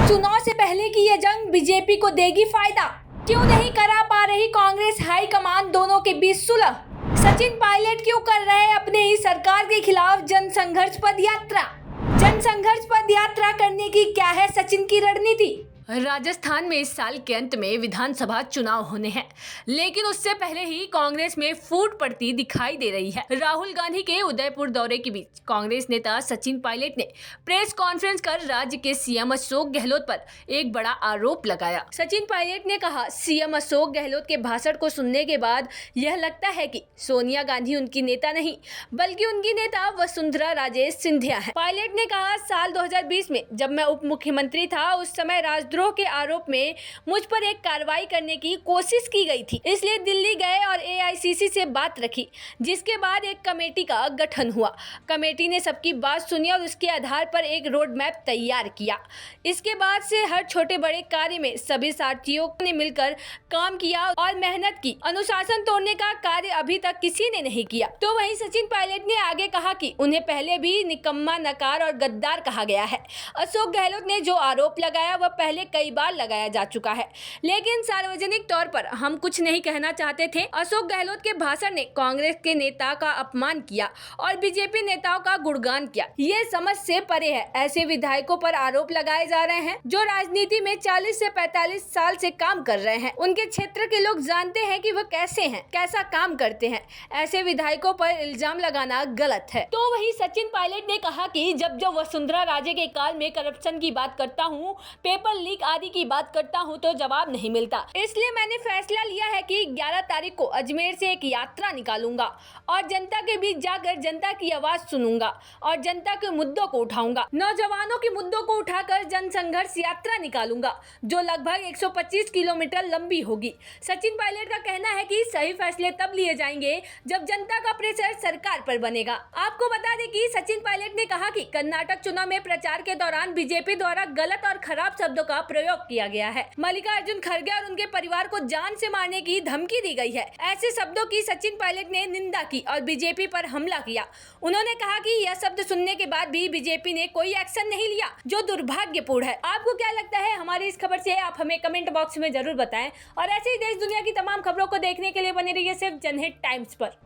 चुनाव से पहले की ये जंग बीजेपी को देगी फायदा। क्यों नहीं करा पा रही कांग्रेस हाईकमान दोनों के बीच सुलह। सचिन पायलट क्यों कर रहे हैं अपने ही सरकार के खिलाफ जनसंघर्ष पद यात्रा। जनसंघर्ष पद यात्रा करने की क्या है सचिन की रणनीति। राजस्थान में इस साल के अंत में विधानसभा चुनाव होने हैं, लेकिन उससे पहले ही कांग्रेस में फूट पड़ती दिखाई दे रही है। राहुल गांधी के उदयपुर दौरे के बीच कांग्रेस नेता सचिन पायलट ने प्रेस कॉन्फ्रेंस कर राज्य के सीएम अशोक गहलोत पर एक बड़ा आरोप लगाया। सचिन पायलट ने कहा, सीएम अशोक गहलोत के भाषण को सुनने के बाद यह लगता है कि सोनिया गांधी उनकी नेता नहीं बल्कि उनकी नेता वसुंधरा राजे सिंधिया है। पायलट ने कहा, साल 2020 में जब मैं उप मुख्यमंत्री था उस समय राजद्रोह के आरोप में मुझ पर एक कार्रवाई करने की कोशिश की गई थी, इसलिए दिल्ली गए और एआईसीसी से बात रखी, जिसके बाद एक कमेटी का गठन हुआ। कमेटी ने सबकी बात सुनी और उसके आधार पर एक रोड मैप तैयार किया। इसके बाद से हर छोटे बड़े कार्य में सभी साथियों ने मिलकर काम किया और मेहनत की। अनुशासन तोड़ने का कार्य अभी तक किसी ने नहीं किया। तो वहीं सचिन पायलट ने आगे कहा कि उन्हें पहले भी निकम्मा, नकार और गद्दार कहा गया है। अशोक गहलोत ने जो आरोप लगाया वह पहले कई बार लगाया जा चुका है, लेकिन सार्वजनिक तौर पर हम कुछ नहीं कहना चाहते थे। अशोक गहलोत के भाषण ने कांग्रेस के नेता का अपमान किया और बीजेपी नेताओं का गुणगान किया। ये समझ से परे है। ऐसे विधायकों पर आरोप लगाए जा रहे हैं जो राजनीति में 40 से 45 साल से काम कर रहे हैं। उनके क्षेत्र के लोग जानते हैं कि वह कैसे हैं, कैसा काम करते हैं। ऐसे विधायकों पर इल्जाम लगाना गलत है। तो वहीं सचिन पायलट ने कहा कि जब वसुंधरा राजे के काल में करप्शन की बात करता हूँ, पेपर लीक आदि की बात करता हूं तो जवाब नहीं मिलता। इसलिए मैंने फैसला लिया है कि 11 तारीख को अजमेर से एक यात्रा निकालूंगा और जनता के बीच जाकर जनता की आवाज सुनूंगा और जनता के मुद्दों को उठाऊंगा। नौजवानों के मुद्दों को उठाकर जनसंघर्ष यात्रा निकालूंगा जो लगभग 125 किलोमीटर लंबी होगी। सचिन पायलट का कहना है कि सही फैसले तब लिए जाएंगे जब जनता का प्रेशर सरकार पर बनेगा। आपको बता दें कि सचिन पायलट ने कहा कि कर्नाटक चुनाव में प्रचार के दौरान बीजेपी द्वारा गलत और खराब शब्दों का प्रयोग किया गया है। मल्लिकार्जुन खड़गे और उनके परिवार को जान से मारने की धमकी दी गई है। ऐसे शब्दों की सचिन पायलट ने निंदा की और बीजेपी पर हमला किया। उन्होंने कहा कि यह शब्द सुनने के बाद भी बीजेपी ने कोई एक्शन नहीं लिया, जो दुर्भाग्यपूर्ण है। आपको क्या लगता है हमारी इस खबर से? आप हमें कमेंट बॉक्स में जरूर बताएं और ऐसे ही देश दुनिया की तमाम खबरों को देखने के लिए बने रहिए सिर्फ जनहित टाइम्स पर।